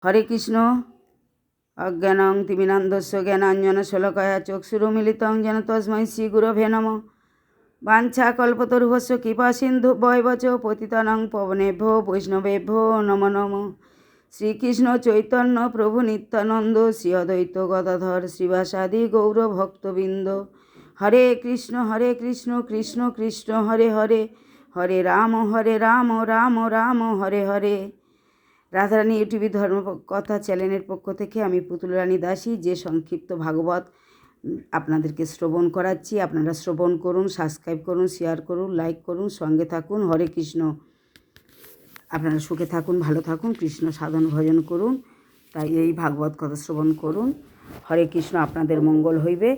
হরে কৃষ্ণ। অজ্ঞানং তিমিরান্ধস্য জ্ঞানাঞ্জনশলাকয়া চক্ষুরুন্মিলিतं যেন তস্मै শ্রীগুরবে নমঃ। বাঞ্ছাকল্পতরুভ্যশ্চ কৃপাসিন্ধুভ্যৈব চ পতিতানাং পাবনেভ্যো বৈষ্ণবেভ্যো নমো নমঃ। শ্রীকৃষ্ণ চৈতন্য প্রভু নিত্যানন্দ শ্রী অদ্বৈত গদাধর শ্রীবাসাদি গৌরভক্তবৃন্দ। হরে কৃষ্ণ কৃষ্ণ কৃষ্ণ হরে হরে, হরে রাম রাম রাম হরে হরে। রাধারানী ইউটিউব ধর্মকথা চ্যানেলের পক্ষ থেকে আমি পুতুল রানী দাসী যে সংক্ষিপ্ত ভাগবত আপনাদেরকে শ্রবণ করাচ্ছি, আপনারা শ্রবণ করুন, সাবস্ক্রাইব করুন, শেয়ার করুন, লাইক করুন, সঙ্গে থাকুন। হরে কৃষ্ণ। আপনারা সুখে থাকুন, ভালো থাকুন, কৃষ্ণ সাধন ভজন করুন। তাই এই ভাগবত কথা শ্রবণ করুন। হরে কৃষ্ণ, আপনাদের মঙ্গল হইবে।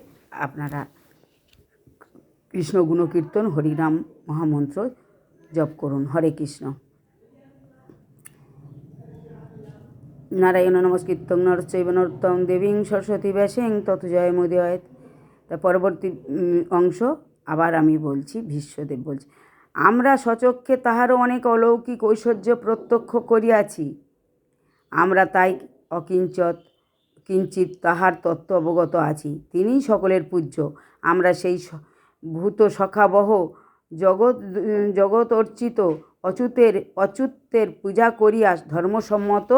আপনারা কৃষ্ণ গুণকীর্তন হরিনাম মহামন্ত্র জপ করুন। হরে কৃষ্ণ। নারায়ণ নমস্কৃত্যং নরচৈব নরোত্তমং দেবীং সরস্বতী ব্যাসেং তত জয় মুদীরয়েৎ। তা পরবর্তী অংশ আবার আমি বলছি, ভীষ্মদেব বলছি, আমরা স্বচক্ষে তাহারও অনেক অলৌকিক ঐশ্বর্য প্রত্যক্ষ করিয়াছি। আমরা তাই কিঞ্চিত তাহার তত্ত্ব অবগত আছি। তিনিই সকলের পূজ্য। আমরা সেই ভূত সখাবহ জগৎ অর্চিত অচ্যুতের পূজা করিয়া ধর্মসম্মত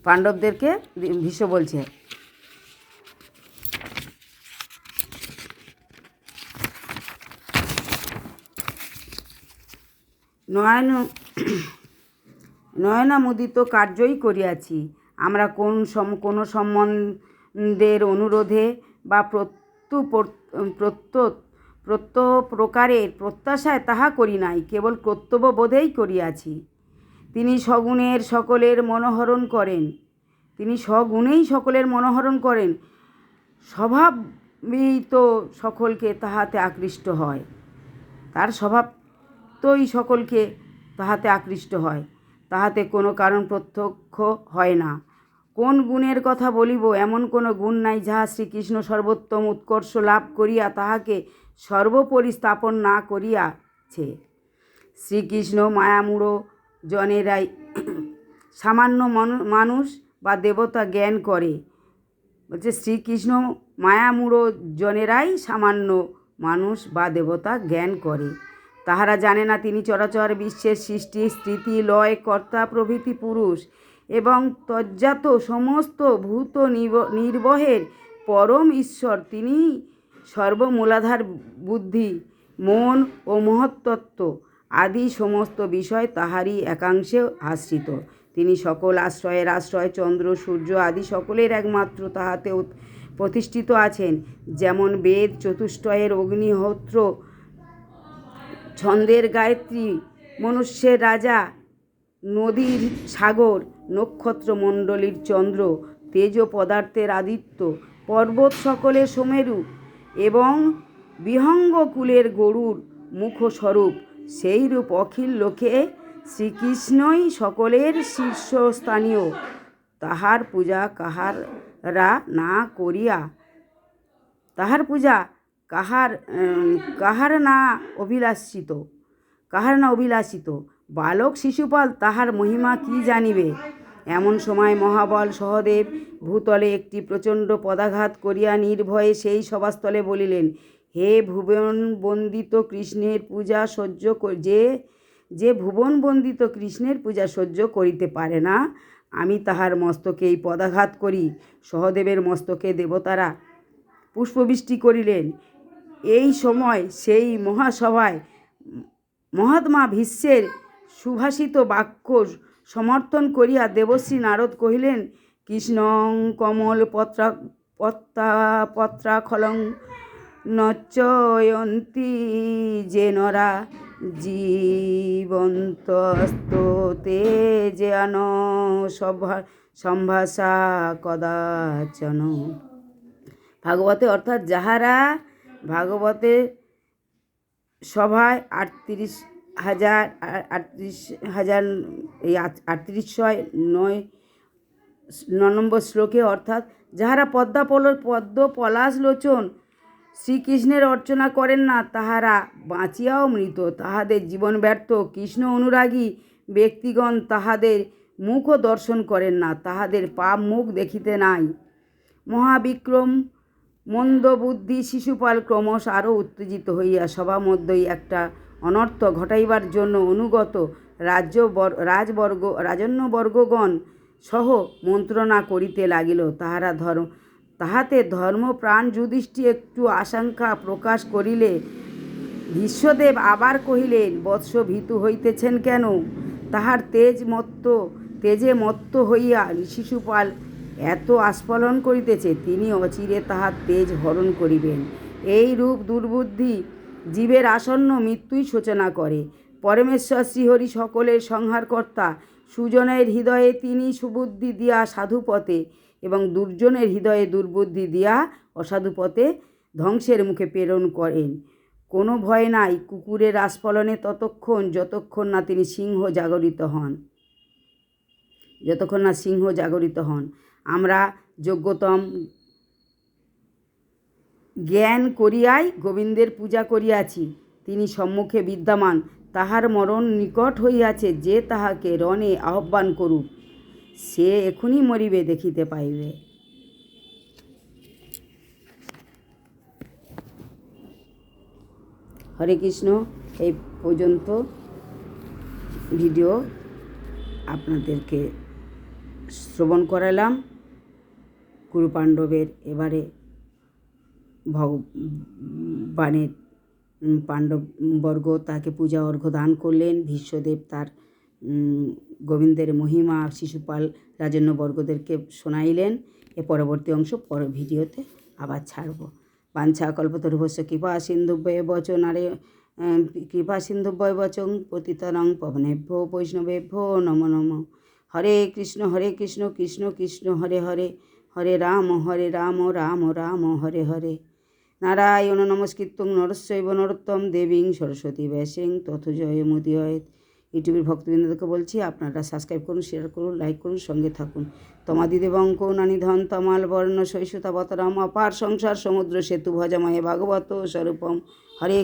পাণ্ডবদেরকে ভীষ্ম বলছে, নয়নামুদিত কার্যই করিয়াছি। আমরা কোনো সম্বন্ধের অনুরোধে বা প্রকারের প্রত্যাশায় তাহা করি নাই, কেবল কর্তব্যবোধেই করিয়াছি। তিনি সগুণেই সকলের মনোহরণ করেন। স্বভাবই তো সকলকে তাহাতে আকৃষ্ট হয়। তার স্বভাবতই সকলকে তাহাতে আকৃষ্ট হয়। তাহাতে কোনো কারণ প্রত্যক্ষ হয় না। কোন গুণের কথা বলিব? এমন কোনো গুণ নাই যাহা শ্রীকৃষ্ণ সর্বোত্তম উৎকর্ষ লাভ করিয়া তাহাকে সর্বোপরি স্থাপন না করিয়াছে। শ্রীকৃষ্ণ মায়ামূঢ় জনেরাই সামান্য মানুষ বা দেবতা জ্ঞান করে। বলছে শ্রীকৃষ্ণ মায়ামূঢ় জনেরাই সামান্য মানুষ বা দেবতা জ্ঞান করে। তাহারা জানে না তিনি চরাচর বিশ্বের সৃষ্টি, স্থিতি, লয়, কর্তা প্রভৃতি পুরুষ এবং তজ্জাত সমস্ত ভূত নির্বহের পরম ঈশ্বর। তিনি সর্বমূলাধার, বুদ্ধি, মন ও মহত্তত্ত্ব আদি সমস্ত বিষয় তাহারই একাংশে আশ্রিত। তিনি সকল আশ্রয়ের আশ্রয়, চন্দ্র সূর্য আদি সকলের একমাত্র তাহাতে প্রতিষ্ঠিত আছেন। যেমন বেদ, চতুষ্টয়ের অগ্নিহোত্র, ছন্দের গায়ত্রী, মনুষ্যের রাজা, নদীর সাগর, নক্ষত্রমণ্ডলীর চন্দ্র, তেজ পদার্থের আদিত্য, পর্বত সকলের সুমেরু এবং বিহঙ্গকুলের গরুর মুখস্বরূপ, সেইরূপ অখিল লোকে শ্রীকৃষ্ণই সকলের শীর্ষস্থানীয়। তাহার পূজা কাহারা না করিয়া কাহার না অভিলাষিত বালক শিশুপাল তাহার মহিমা কি জানিবে? এমন সময় মহাবল সহদেব ভূতলে একটি প্রচণ্ড পদাঘাত করিয়া নির্ভয়ে সেই সভাস্থলে বলিলেন, হে ভুবন বন্দিত কৃষ্ণের পূজা যে ভুবন বন্দিত কৃষ্ণের পূজা সহ্য করিতে পারে না, আমি তাহার মস্তকে এই পদাঘাত করি। সহদেবের মস্তকে দেবতারা পুষ্পবৃষ্টি করিলেন। এই সময় সেই মহাসভায় মহাত্মা ভীষ্মের সুভাষিত বাক্য সমর্থন করিয়া দেবশ্রী নারদ কহিলেন, কৃষ্ণং কমল পত্রাখলং নচয়ন্তি যে নরা জীবন্তস্তে যেন সম্ভাষা কদাচন। ভাগবতে অর্থাৎ যাহারা ভাগবতের সভায় 38,9 শ্লোকে অর্থাৎ যাহারা পদ্ম পলাশ লোচন শ্রীকৃষ্ণের অর্চনা করেন না, তাহারা বাঁচিয়াও মৃত, তাহাদের জীবন ব্যর্থ। কৃষ্ণ অনুরাগী ব্যক্তিগণ তাহাদের মুখও দর্শন করেন না, তাহাদের পাপ মুখ দেখিতে নাই। মহাবিক্রম মন্দবুদ্ধি শিশুপাল ক্রমশ আরও উত্তেজিত হইয়া সভামধ্যেই একটা অনর্থ ঘটাইবার জন্য অনুগত রাজন্যবর্গগণ সহ মন্ত্রণা করিতে লাগিল। তাহাতে ধর্মপ্রাণ যুধিষ্ঠির একটু আশঙ্কা প্রকাশ করিলে ভীষ্মদেব আবার কহিলেন, বৎস ভীতু হইতেছেন কেন? তাহার তেজে মত্ত হইয়া শিশুপাল এত আস্ফালন করিতেছে, তিনি অচিরে তাহার তেজ হরণ করিবেন। এই রূপ দুর্বুদ্ধি জীবের আসন্ন মৃত্যুই সূচনা করে। পরমেশ্বর শ্রীহরি সকলের সংহারকর্তা। সুজনের হৃদয়ে তিনি সুবুদ্ধি দিয়া সাধুপথে এবং দুর্জনের হৃদয়ে দুর্বুদ্ধি দিয়া অসাধুপথে ধ্বংসের মুখে প্রেরণ করেন। কোনো ভয় নাই কুকুরের আস্ফালনে যতক্ষণ না সিংহ জাগরিত হন। আমরা যোগ্যতম জ্ঞান করিয়াই গোবিন্দের পূজা করিয়াছি। তিনি সম্মুখে বিদ্যমান, তাহার মরণ নিকট হইয়াছে। যে তাহাকে রণে আহ্বান করুক, সে এখনই মরিবে, দেখিতে পাইবে। হরে কৃষ্ণ। এই পর্যন্ত ভিডিও আপনাদেরকে শ্রবণ করালাম। কুরু পাণ্ডবের এবারে ভগবানের পাণ্ডববর্গ তাকে পূজা অর্ঘ্য দান করলেন। ভীষ্মদেব তার গোবিন্দের মহিমা শিশুপাল রাজন্যবর্গদেরকে শোনাইলেন। এ পরবর্তী অংশ পরের ভিডিওতে আবার ছাড়ব। বাঞ্ছা কল্পতরুভ্যশ্চ কৃপা সিন্ধুভ্যয় বচং পতিতানাং পাবনেভ্যো বৈষ্ণবেভ্যো নমো নমঃ। হরে কৃষ্ণ কৃষ্ণ কৃষ্ণ হরে হরে, হরে রাম রাম রাম হরে হরে। নারায়ণ নমস্কৃত্যং নরস্যৈব নরোত্তমং দেবীং সরস্বতী ব্যাসং তথা জয়মুদীরয়েৎ। ইউটিউবের ভক্তবৃন্দকে বলছি, আপনারা সাবস্ক্রাইব করুন, শেয়ার করুন, লাইক করুন, সঙ্গে থাকুন। তমাদিদেবং কৌনানিধন তমাল বর্ণ শৈশুতাবতরম অপার সংসার সমুদ্র সেতু ভজমহে ভাগবত স্বরূপম। হরে